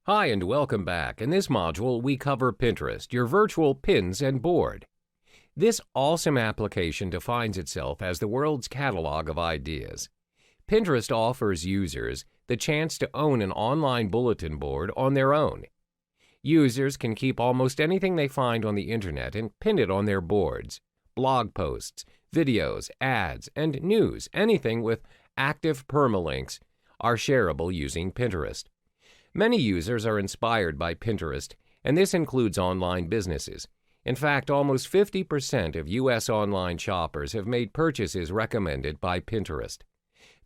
Hi and welcome back. In this module, we cover Pinterest, your virtual pins and board. This awesome application defines itself as the world's catalog of ideas. Pinterest offers users the chance to own an online bulletin board on their own. Users can keep almost anything they find on the internet and pin it on their boards. Blog posts, videos, ads, and news, anything with active permalinks, are shareable using Pinterest. Many users are inspired by Pinterest, and this includes online businesses. In fact, almost 50% of U.S. online shoppers have made purchases recommended by Pinterest.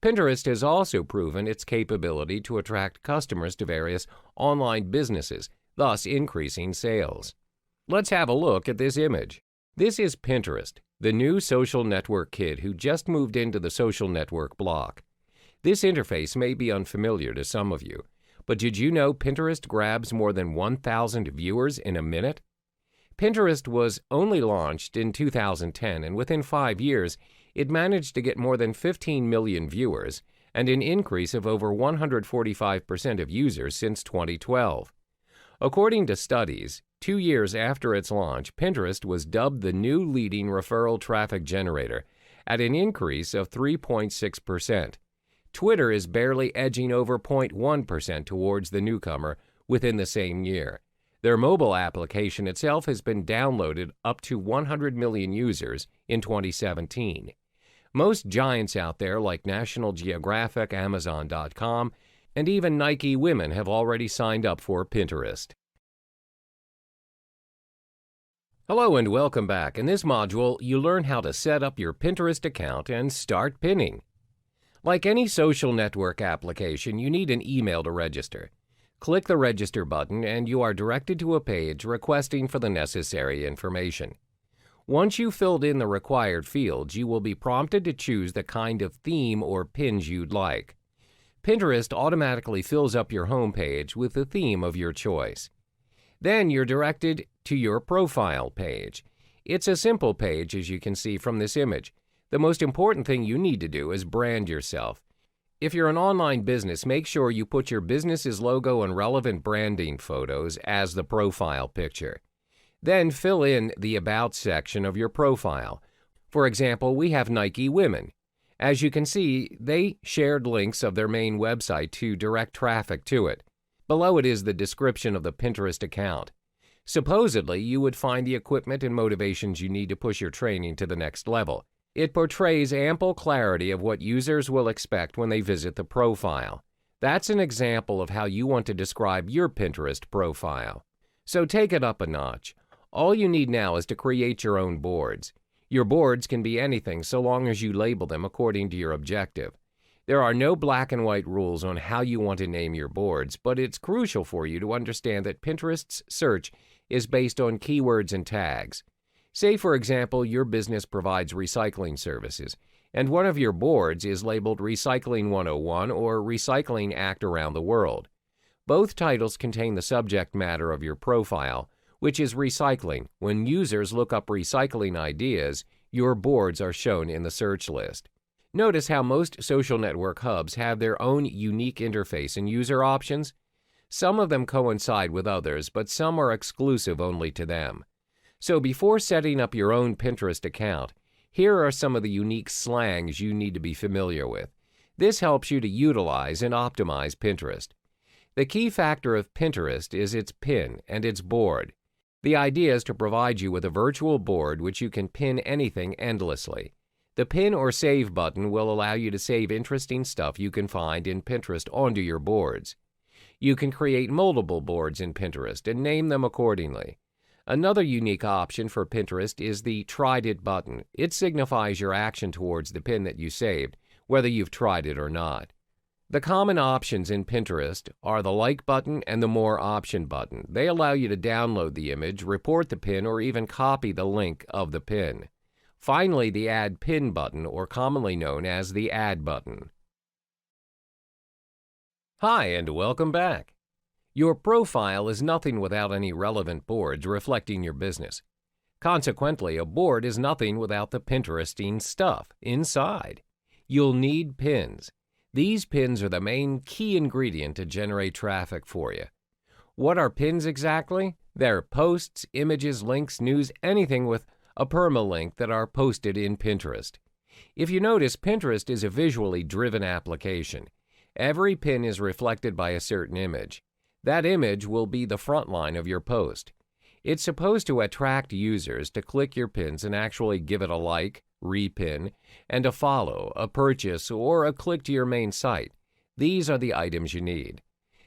Pinterest has also proven its capability to attract customers to various online businesses, thus increasing sales. Let's have a look at this image. This is Pinterest, the new social network kid who just moved into the social network block. This interface may be unfamiliar to some of you, but did you know Pinterest grabs more than 1,000 viewers in a minute? Pinterest was only launched in 2010, and within 5 years, it managed to get more than 15 million viewers and an increase of over 145% of users since 2012. According to studies, 2 years after its launch, Pinterest was dubbed the new leading referral traffic generator at an increase of 3.6%. Twitter is barely edging over 0.1% towards the newcomer within the same year. Their mobile application itself has been downloaded up to 100 million users in 2017. Most giants out there like National Geographic, Amazon.com, and even Nike Women have already signed up for Pinterest. Hello and welcome back. In this module, you learn how to set up your Pinterest account and start pinning. Like any social network application, you need an email to register. Click the Register button and you are directed to a page requesting for the necessary information. Once you've filled in the required fields, you will be prompted to choose the kind of theme or pins you'd like. Pinterest automatically fills up your home page with the theme of your choice. Then you're directed to your profile page. It's a simple page, as you can see from this image. The most important thing you need to do is brand yourself. If you're an online business, make sure you put your business's logo and relevant branding photos as the profile picture. Then fill in the About section of your profile. For example, we have Nike Women. As you can see, they shared links of their main website to direct traffic to it. Below it is the description of the Pinterest account. Supposedly, you would find the equipment and motivations you need to push your training to the next level. It portrays ample clarity of what users will expect when they visit the profile. That's an example of how you want to describe your Pinterest profile. So take it up a notch. All you need now is to create your own boards. Your boards can be anything so long as you label them according to your objective. There are no black and white rules on how you want to name your boards, but it's crucial for you to understand that Pinterest's search is based on keywords and tags. Say, for example, your business provides recycling services, and one of your boards is labeled Recycling 101 or Recycling Act Around the World. Both titles contain the subject matter of your profile, which is recycling. When users look up recycling ideas, your boards are shown in the search list. Notice how most social network hubs have their own unique interface and user options. Some of them coincide with others, but some are exclusive only to them. So before setting up your own Pinterest account, here are some of the unique slangs you need to be familiar with. This helps you to utilize and optimize Pinterest. The key factor of Pinterest is its pin and its board. The idea is to provide you with a virtual board which you can pin anything endlessly. The pin or save button will allow you to save interesting stuff you can find in Pinterest onto your boards. You can create multiple boards in Pinterest and name them accordingly. Another unique option for Pinterest is the Tried It button. It signifies your action towards the pin that you saved, whether you've tried it or not. The common options in Pinterest are the Like button and the More option button. They allow you to download the image, report the pin, or even copy the link of the pin. Finally, the Add Pin button, or commonly known as the Add button. Hi, and welcome back. Your profile is nothing without any relevant boards reflecting your business. Consequently, a board is nothing without the Pinteresting stuff inside. You'll need pins. These pins are the main key ingredient to generate traffic for you. What are pins exactly? They're posts, images, links, news, anything with a permalink that are posted in Pinterest. If you notice, Pinterest is a visually driven application. Every pin is reflected by a certain image. That image will be the front line of your post. It's supposed to attract users to click your pins and actually give it a like, repin, and a follow, a purchase, or a click to your main site. These are the items you need.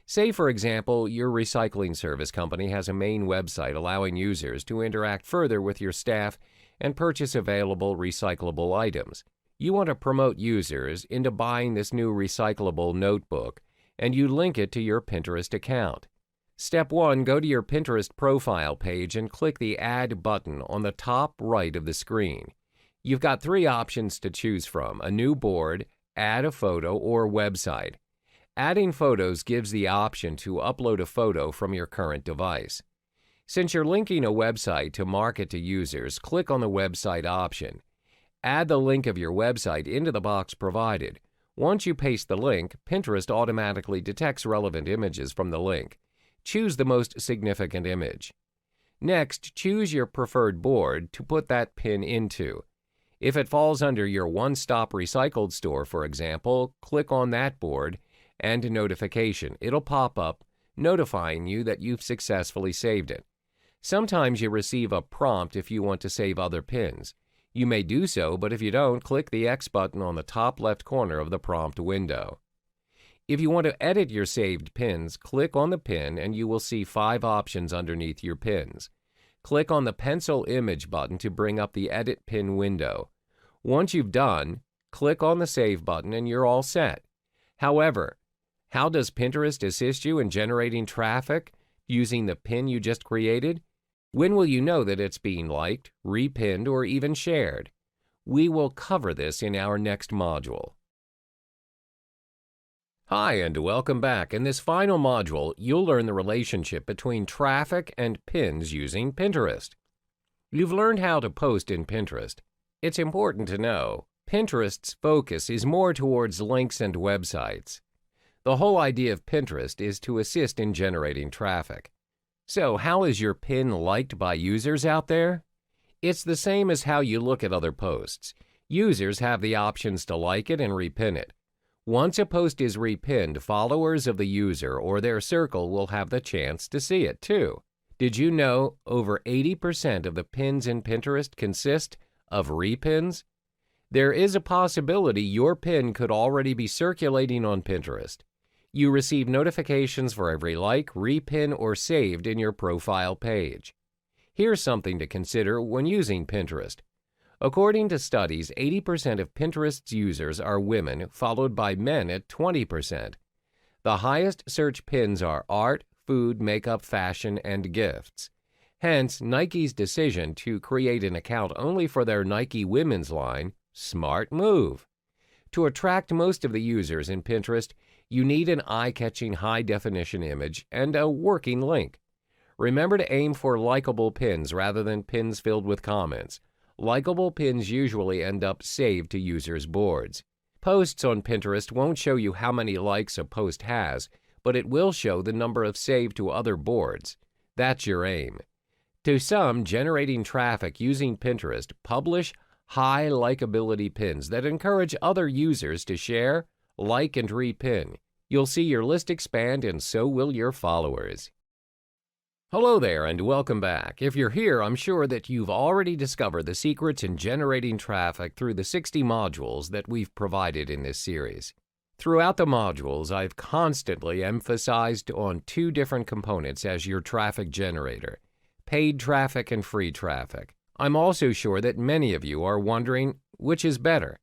Say, for example, your recycling service company has a main website allowing users to interact further with your staff and purchase available recyclable items. You want to promote users into buying this new recyclable notebook, and you link it to your Pinterest account. Step 1, go to your Pinterest profile page and click the Add button on the top right of the screen. You've got 3 options to choose from: a new board, add a photo, or website. Adding photos gives the option to upload a photo from your current device. Since you're linking a website to market to users, click on the website option. Add the link of your website into the box provided. Once you paste the link, Pinterest automatically detects relevant images from the link. Choose the most significant image. Next, choose your preferred board to put that pin into. If it falls under your one-stop recycled store, for example, click on that board and notification. It'll pop up notifying you that you've successfully saved it. Sometimes you receive a prompt if you want to save other pins. You may do so, but if you don't, click the X button on the top left corner of the prompt window. If you want to edit your saved pins, click on the pin and you will see 5 options underneath your pins. Click on the pencil image button to bring up the Edit Pin window. Once you've done, click on the Save button and you're all set. However, how does Pinterest assist you in generating traffic using the pin you just created? When will you know that it's being liked, repinned, or even shared? We will cover this in our next module. Hi, and welcome back. In this final module, you'll learn the relationship between traffic and pins using Pinterest. You've learned how to post in Pinterest. It's important to know, Pinterest's focus is more towards links and websites. The whole idea of Pinterest is to assist in generating traffic. So, how is your pin liked by users out there? It's the same as how you look at other posts. Users have the options to like it and repin it. Once a post is repinned, followers of the user or their circle will have the chance to see it too. Did you know over 80% of the pins in Pinterest consist of repins? There is a possibility your pin could already be circulating on Pinterest. You receive notifications for every like, repin, or saved in your profile page. Here's something to consider when using Pinterest. According to studies, 80% of Pinterest's users are women, followed by men at 20%. The highest search pins are art, food, makeup, fashion, and gifts. Hence, Nike's decision to create an account only for their Nike women's line, smart move. To attract most of the users in Pinterest, you need an eye-catching high-definition image and a working link. Remember to aim for likable pins rather than pins filled with comments. Likeable pins usually end up saved to users' boards. Posts on Pinterest won't show you how many likes a post has, but it will show the number of saved to other boards. That's your aim. To some, generating traffic using Pinterest, publish high likability pins that encourage other users to share, like, and repin. You'll see your list expand and so will your followers. Hello there and welcome back. If you're here, I'm sure that you've already discovered the secrets in generating traffic through the 60 modules that we've provided in this series. Throughout the modules, I've constantly emphasized on 2 different components as your traffic generator: paid traffic and free traffic. I'm also sure that many of you are wondering which is better.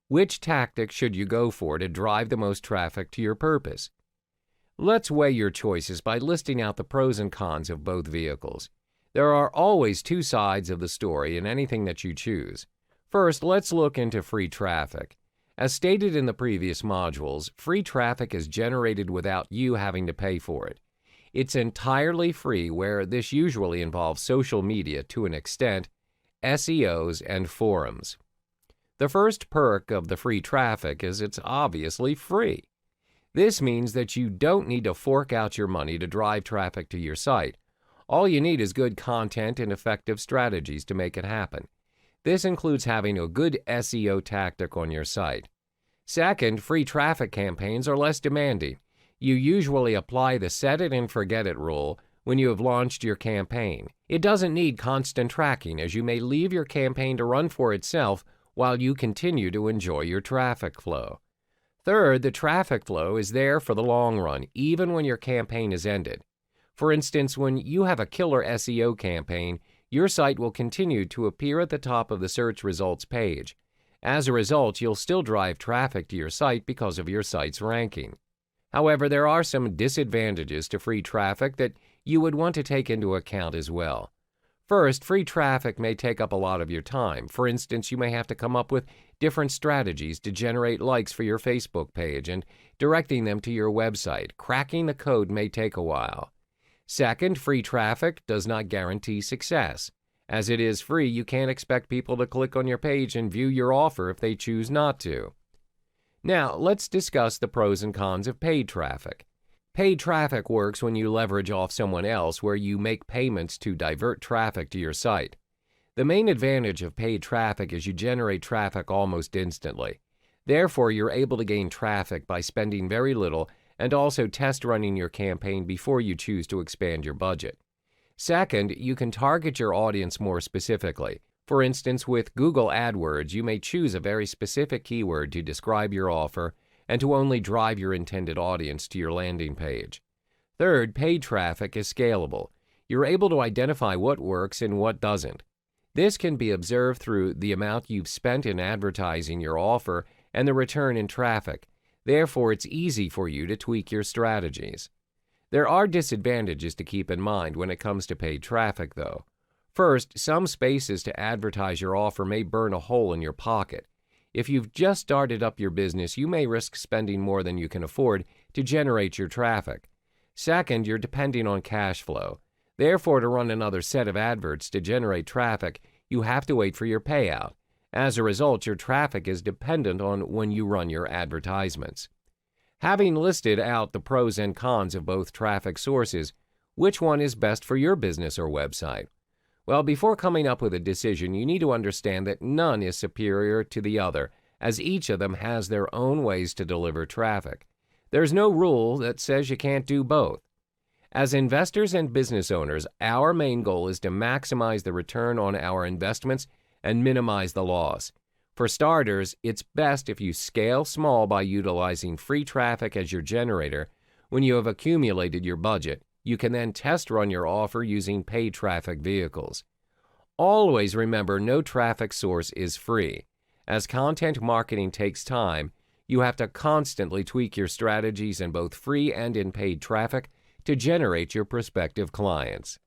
Which tactic should you go for to drive the most traffic to your purpose? Let's weigh your choices by listing out the pros and cons of both vehicles. There are always 2 sides of the story in anything that you choose. First, let's look into free traffic. As stated in the previous modules, free traffic is generated without you having to pay for it. It's entirely free, where this usually involves social media to an extent, SEOs, and forums. The first perk of the free traffic is it's obviously free. This means that you don't need to fork out your money to drive traffic to your site. All you need is good content and effective strategies to make it happen. This includes having a good SEO tactic on your site. Second, free traffic campaigns are less demanding. You usually apply the set it and forget it rule when you have launched your campaign. It doesn't need constant tracking, as you may leave your campaign to run for itself while you continue to enjoy your traffic flow. Third, the traffic flow is there for the long run, even when your campaign is ended. For instance, when you have a killer SEO campaign, your site will continue to appear at the top of the search results page. As a result, you'll still drive traffic to your site because of your site's ranking. However, there are some disadvantages to free traffic that you would want to take into account as well. First, free traffic may take up a lot of your time. For instance, you may have to come up with different strategies to generate likes for your Facebook page and directing them to your website. Cracking the code may take a while. Second, free traffic does not guarantee success. As it is free, you can't expect people to click on your page and view your offer if they choose not to. Now, let's discuss the pros and cons of paid traffic. Paid traffic works when you leverage off someone else, where you make payments to divert traffic to your site. The main advantage of paid traffic is you generate traffic almost instantly. Therefore, you're able to gain traffic by spending very little and also test running your campaign before you choose to expand your budget. Second, you can target your audience more specifically. For instance, with Google AdWords, you may choose a very specific keyword to describe your offer and to only drive your intended audience to your landing page. Third, paid traffic is scalable. You're able to identify what works and what doesn't. This can be observed through the amount you've spent in advertising your offer and the return in traffic. Therefore, it's easy for you to tweak your strategies. There are disadvantages to keep in mind when it comes to paid traffic, though. First, some spaces to advertise your offer may burn a hole in your pocket. If you've just started up your business, you may risk spending more than you can afford to generate your traffic. Second, you're depending on cash flow. Therefore, to run another set of adverts to generate traffic, you have to wait for your payout. As a result, your traffic is dependent on when you run your advertisements. Having listed out the pros and cons of both traffic sources, which one is best for your business or website? Well, before coming up with a decision, you need to understand that none is superior to the other, as each of them has their own ways to deliver traffic. There's no rule that says you can't do both. As investors and business owners, our main goal is to maximize the return on our investments and minimize the loss. For starters, it's best if you scale small by utilizing free traffic as your generator. When you have accumulated your budget, you can then test run your offer using paid traffic vehicles. Always remember, no traffic source is free. As content marketing takes time, you have to constantly tweak your strategies in both free and in paid traffic to generate your prospective clients.